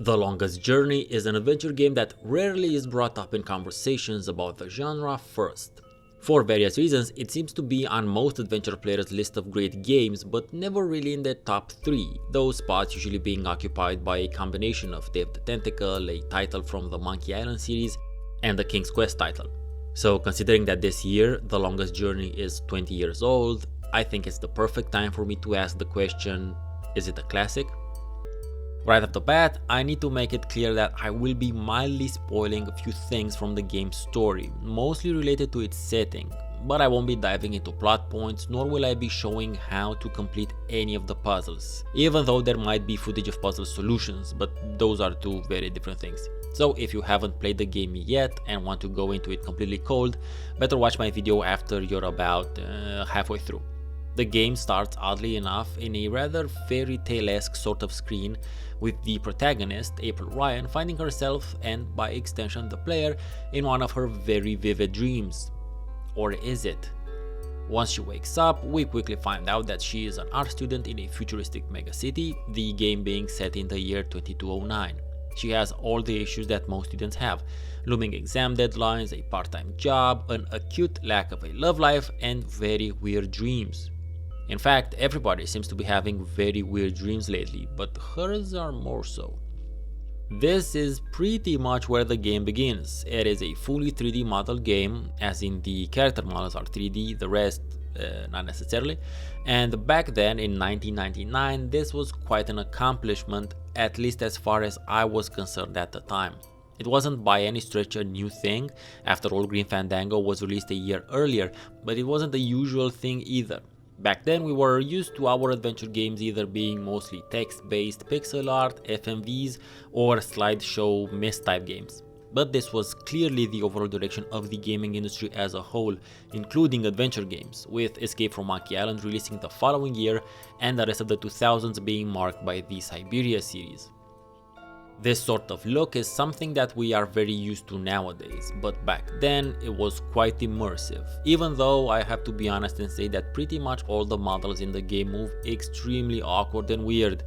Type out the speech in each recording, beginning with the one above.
The Longest Journey is an adventure game that rarely is brought up in conversations about the genre first. For various reasons, it seems to be on most adventure players' list of great games, but never really in the top 3, those spots usually being occupied by a combination of Dave the Tentacle, a title from the Monkey Island series, and the King's Quest title. So considering that this year, The Longest Journey is 20 years old, I think it's the perfect time for me to ask the question, is it a classic? Right off the bat, I need to make it clear that I will be mildly spoiling a few things from the game's story, mostly related to its setting, but I won't be diving into plot points, nor will I be showing how to complete any of the puzzles, even though there might be footage of puzzle solutions, but those are two very different things. So if you haven't played the game yet and want to go into it completely cold, better watch my video after you're about halfway through. The game starts oddly enough in a rather fairy tale-esque sort of screen, with the protagonist, April Ryan, finding herself, and by extension the player, in one of her very vivid dreams. Or is it? Once she wakes up, we quickly find out that she is an art student in a futuristic megacity, the game being set in the year 2209. She has all the issues that most students have: looming exam deadlines, a part-time job, an acute lack of a love life, and very weird dreams. In fact, everybody seems to be having very weird dreams lately, but hers are more so. This is pretty much where the game begins. It is a fully 3D model game, as in the character models are 3D, the rest not necessarily. And back then in 1999, this was quite an accomplishment, at least as far as I was concerned at the time. It wasn't by any stretch a new thing, after all Green Fandango was released a year earlier, but it wasn't the usual thing either. Back then we were used to our adventure games either being mostly text-based pixel art, FMVs, or slideshow mist type games. But this was clearly the overall direction of the gaming industry as a whole, including adventure games, with Escape from Monkey Island releasing the following year and the rest of the 2000s being marked by the Siberia series. This sort of look is something that we are very used to nowadays, but back then it was quite immersive, even though I have to be honest and say that pretty much all the models in the game move extremely awkward and weird,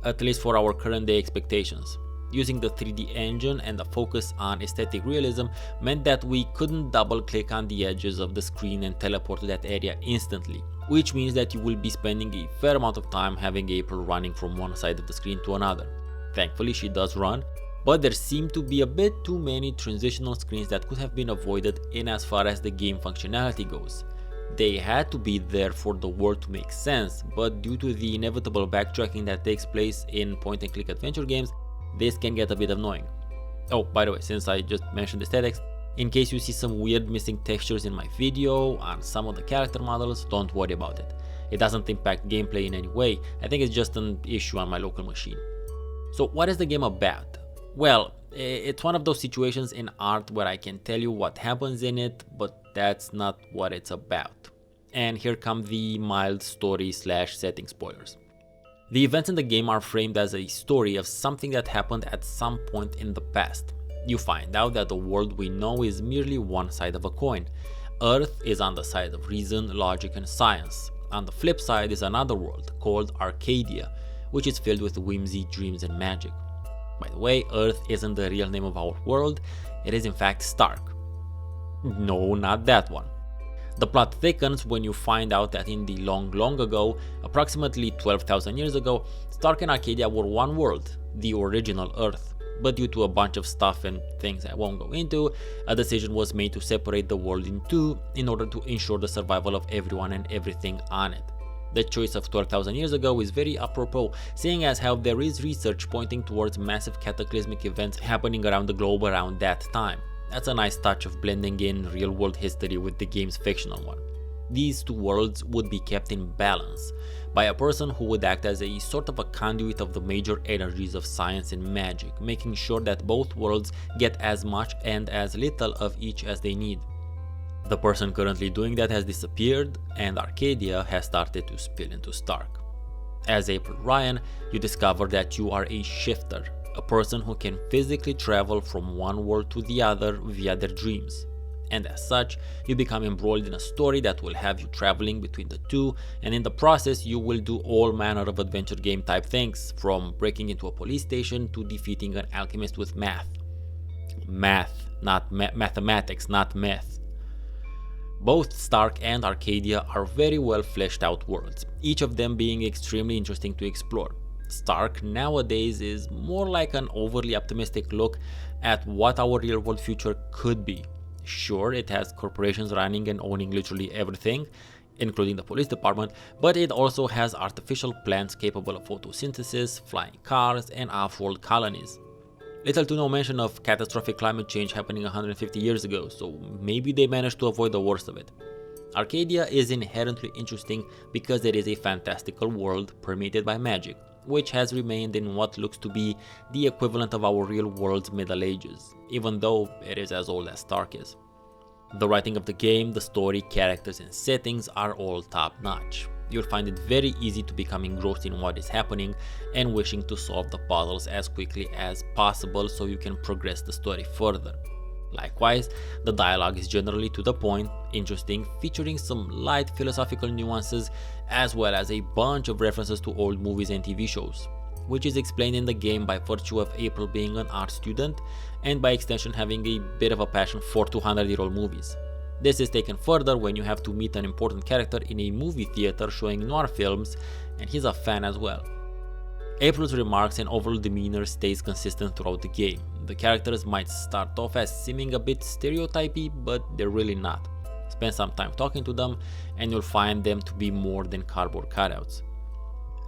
at least for our current day expectations. Using the 3D engine and the focus on aesthetic realism meant that we couldn't double click on the edges of the screen and teleport to that area instantly, which means that you will be spending a fair amount of time having April running from one side of the screen to another. Thankfully she does run, but there seem to be a bit too many transitional screens that could have been avoided in as far as the game functionality goes. They had to be there for the world to make sense, but due to the inevitable backtracking that takes place in point-and-click adventure games, this can get a bit annoying. Oh, by the way, since I just mentioned aesthetics, in case you see some weird missing textures in my video on some of the character models, don't worry about it. It doesn't impact gameplay in any way, I think it's just an issue on my local machine. So what is the game about? Well, it's one of those situations in art where I can tell you what happens in it, but that's not what it's about. And here come the mild story/setting spoilers. The events in the game are framed as a story of something that happened at some point in the past. You find out that the world we know is merely one side of a coin. Earth is on the side of reason, logic, and science. On the flip side is another world called Arcadia, which is filled with whimsy, dreams, and magic. By the way, Earth isn't the real name of our world, it is in fact Stark. No, not that one. The plot thickens when you find out that in the long ago, approximately 12,000 years ago, Stark and Arcadia were one world, the original Earth. But due to a bunch of stuff and things I won't go into, a decision was made to separate the world in two in order to ensure the survival of everyone and everything on it. The choice of 12,000 years ago is very apropos, seeing as how there is research pointing towards massive cataclysmic events happening around the globe around that time. That's a nice touch of blending in real-world history with the game's fictional one. These two worlds would be kept in balance by a person who would act as a sort of a conduit of the major energies of science and magic, making sure that both worlds get as much and as little of each as they need. The person currently doing that has disappeared, and Arcadia has started to spill into Stark. As April Ryan, you discover that you are a shifter, a person who can physically travel from one world to the other via their dreams. And as such, you become embroiled in a story that will have you traveling between the two, and in the process you will do all manner of adventure game type things, from breaking into a police station to defeating an alchemist with math. Mathematics, not meth. Both Stark and Arcadia are very well fleshed out worlds, each of them being extremely interesting to explore. Stark nowadays is more like an overly optimistic look at what our real world future could be. Sure, it has corporations running and owning literally everything, including the police department, but it also has artificial plants capable of photosynthesis, flying cars, and off-world colonies. Little to no mention of catastrophic climate change happening 150 years ago, so maybe they managed to avoid the worst of it. Arcadia is inherently interesting because it is a fantastical world permeated by magic, which has remained in what looks to be the equivalent of our real world's Middle Ages, even though it is as old as Stark is. The writing of the game, the story, characters, and settings are all top-notch. You'll find it very easy to become engrossed in what is happening and wishing to solve the puzzles as quickly as possible so you can progress the story further. Likewise, the dialogue is generally to the point, interesting, featuring some light philosophical nuances as well as a bunch of references to old movies and TV shows, which is explained in the game by virtue of April being an art student and by extension having a bit of a passion for 200-year-old movies. This is taken further when you have to meet an important character in a movie theater showing noir films, and he's a fan as well. April's remarks and overall demeanor stays consistent throughout the game. The characters might start off as seeming a bit stereotypy, but they're really not. Spend some time talking to them and you'll find them to be more than cardboard cutouts.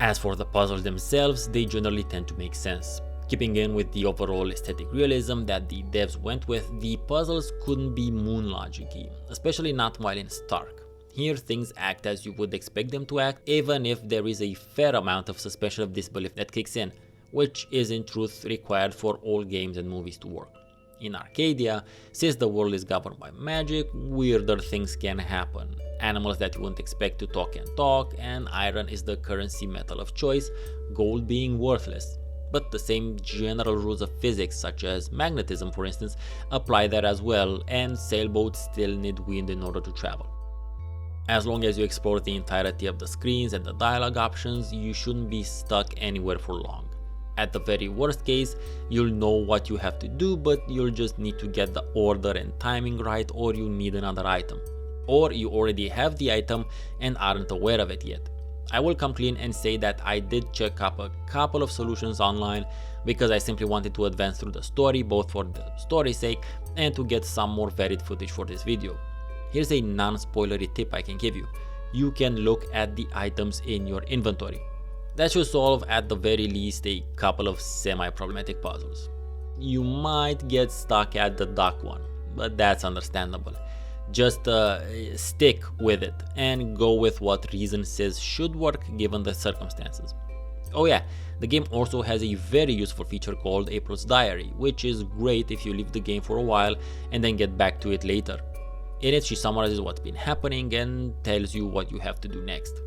As for the puzzles themselves, they generally tend to make sense. Keeping in with the overall aesthetic realism that the devs went with, the puzzles couldn't be moon logic-y, especially not while in Stark. Here things act as you would expect them to act, even if there is a fair amount of suspension of disbelief that kicks in, which is in truth required for all games and movies to work. In Arcadia, since the world is governed by magic, weirder things can happen. Animals that you wouldn't expect to talk can talk, and iron is the currency metal of choice, gold being worthless. But the same general rules of physics, such as magnetism for instance, apply there as well, and sailboats still need wind in order to travel. As long as you explore the entirety of the screens and the dialogue options, you shouldn't be stuck anywhere for long. At the very worst case, you'll know what you have to do, but you'll just need to get the order and timing right, or you need another item. Or you already have the item and aren't aware of it yet. I will come clean and say that I did check up a couple of solutions online because I simply wanted to advance through the story, both for the story's sake and to get some more varied footage for this video. Here's a non-spoilery tip I can give you. You can look at the items in your inventory. That should solve at the very least a couple of semi-problematic puzzles. You might get stuck at the duck one, but that's understandable. Just stick with it and go with what reason says should work given the circumstances. Oh yeah, the game also has a very useful feature called April's Diary, which is great if you leave the game for a while and then get back to it later. In it, she summarizes what's been happening and tells you what you have to do next.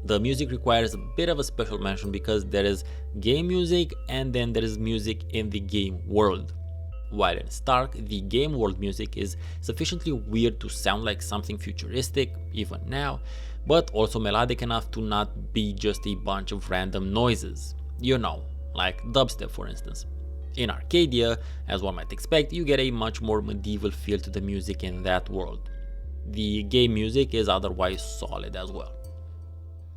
The music requires a bit of a special mention because there is game music and then there is music in the game world. While in Stark, the game world music is sufficiently weird to sound like something futuristic, even now, but also melodic enough to not be just a bunch of random noises. You know, like dubstep for instance. In Arcadia, as one might expect, you get a much more medieval feel to the music in that world. The game music is otherwise solid as well.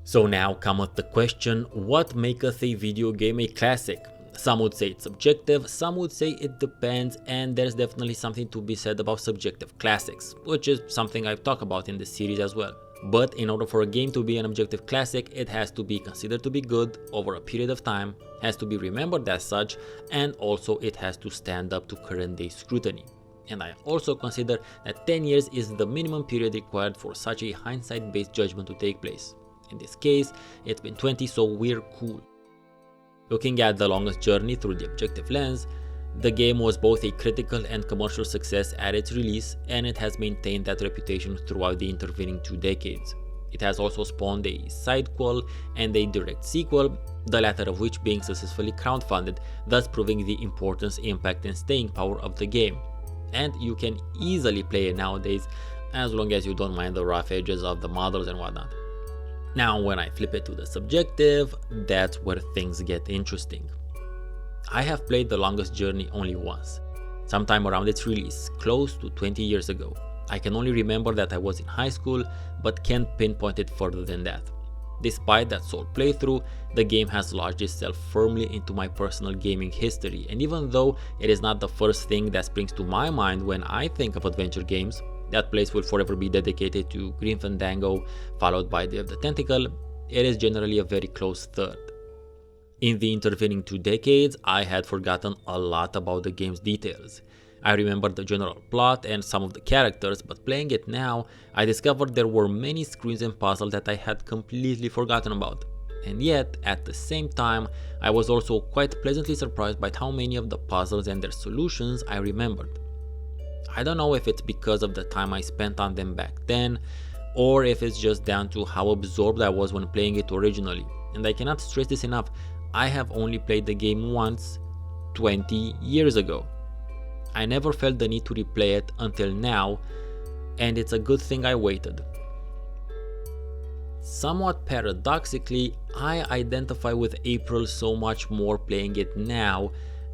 So now cometh the question, what maketh a video game a classic? Some would say it's subjective, some would say it depends, and there's definitely something to be said about subjective classics, which is something I've talked about in this series as well. But in order for a game to be an objective classic, it has to be considered to be good over a period of time, has to be remembered as such, and also it has to stand up to current day scrutiny. And I also consider that 10 years is the minimum period required for such a hindsight-based judgment to take place. In this case, it's been 20, so we're cool. Looking at the longest journey through the objective lens, the game was both a critical and commercial success at its release, and it has maintained that reputation throughout the intervening 2 decades. It has also spawned a sidequel and a direct sequel, the latter of which being successfully crowdfunded, thus proving the importance, impact, and staying power of the game. and you can easily play it nowadays as long as you don't mind the rough edges of the models and whatnot. Now when I flip it to the subjective, that's where things get interesting. I have played The Longest Journey only once, sometime around its release, close to 20 years ago. I can only remember that I was in high school, but can't pinpoint it further than that. Despite that sole playthrough, the game has lodged itself firmly into my personal gaming history, and even though it is not the first thing that springs to my mind when I think of adventure games, that place will forever be dedicated to Grim Fandango, followed by Day of the Tentacle. It is generally a very close third. In the intervening 2 decades, I had forgotten a lot about the game's details. I remember the general plot and some of the characters, but playing it now, I discovered there were many screens and puzzles that I had completely forgotten about. And yet, at the same time, I was also quite pleasantly surprised by how many of the puzzles and their solutions I remembered. I don't know if it's because of the time I spent on them back then, or if it's just down to how absorbed I was when playing it originally. And I cannot stress this enough, I have only played the game once, 20 years ago. I never felt the need to replay it until now, and it's a good thing I waited. Somewhat paradoxically, I identify with April so much more playing it now,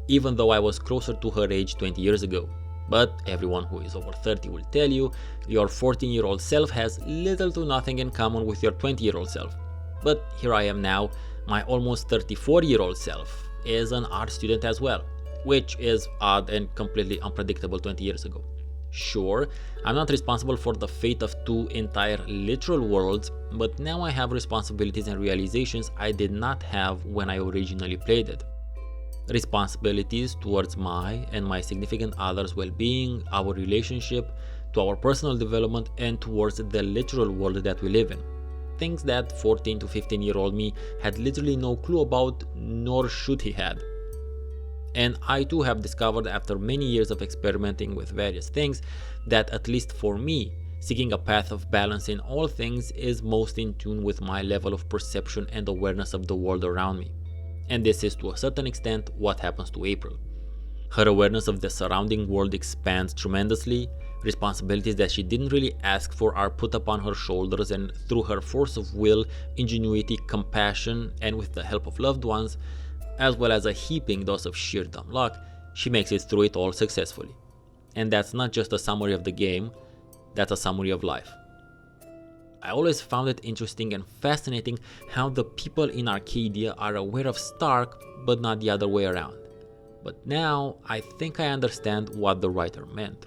even though I was closer to her age 20 years ago. But everyone who is over 30 will tell you, your 14-year-old self has little to nothing in common with your 20-year-old self. But here I am now, my almost 34-year-old self is an art student as well, which is odd and completely unpredictable 20 years ago. Sure, I'm not responsible for the fate of 2 entire literal worlds, but now I have responsibilities and realizations I did not have when I originally played it. Responsibilities towards my and my significant other's well-being, our relationship, to our personal development, and towards the literal world that we live in. Things that 14 to 15-year-old me had literally no clue about, nor should he had. And I too have discovered after many years of experimenting with various things that, at least for me, seeking a path of balance in all things is most in tune with my level of perception and awareness of the world around me. And this is to a certain extent what happens to April. Her awareness of the surrounding world expands tremendously, responsibilities that she didn't really ask for are put upon her shoulders, and through her force of will, ingenuity, compassion, and with the help of loved ones, as well as a heaping dose of sheer dumb luck, she makes it through it all successfully. And that's not just a summary of the game, that's a summary of life. I always found it interesting and fascinating how the people in Arcadia are aware of Stark, but not the other way around. But now, I think I understand what the writer meant.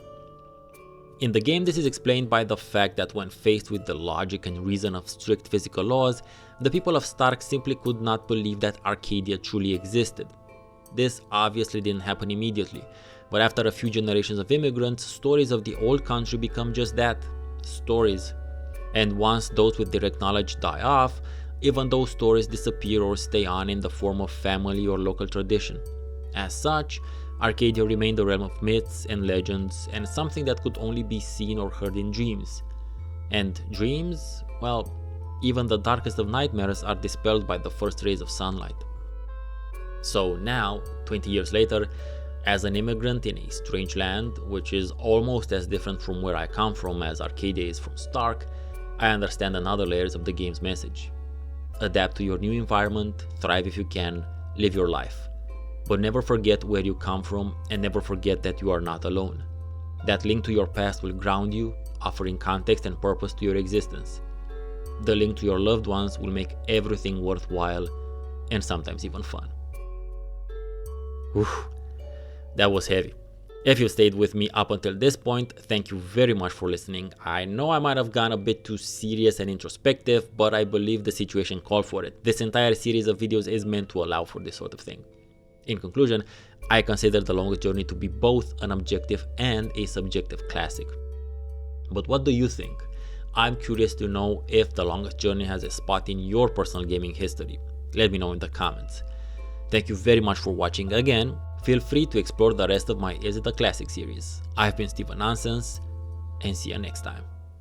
In the game, this is explained by the fact that when faced with the logic and reason of strict physical laws, the people of Stark simply could not believe that Arcadia truly existed. This obviously didn't happen immediately, but after a few generations of immigrants, stories of the old country become just that, stories. And once those with direct knowledge die off, even those stories disappear or stay on in the form of family or local tradition. As such, Arcadia remained a realm of myths and legends, and something that could only be seen or heard in dreams. And dreams, well, even the darkest of nightmares are dispelled by the first rays of sunlight. So now, 20 years later, as an immigrant in a strange land, which is almost as different from where I come from as Arcadia is from Stark, I understand another layers of the game's message. Adapt to your new environment, thrive if you can, live your life. But never forget where you come from, and never forget that you are not alone. That link to your past will ground you, offering context and purpose to your existence. The link to your loved ones will make everything worthwhile, and sometimes even fun. Whew, that was heavy. If you stayed with me up until this point, thank you very much for listening. I know I might have gone a bit too serious and introspective, but I believe the situation called for it. This entire series of videos is meant to allow for this sort of thing. In conclusion, I consider The Longest Journey to be both an objective and a subjective classic. But what do you think? I'm curious to know if The Longest Journey has a spot in your personal gaming history. Let me know in the comments. Thank you very much for watching again. Feel free to explore the rest of my Is It a Classic series. I've been Steven Nonsense, and see you next time.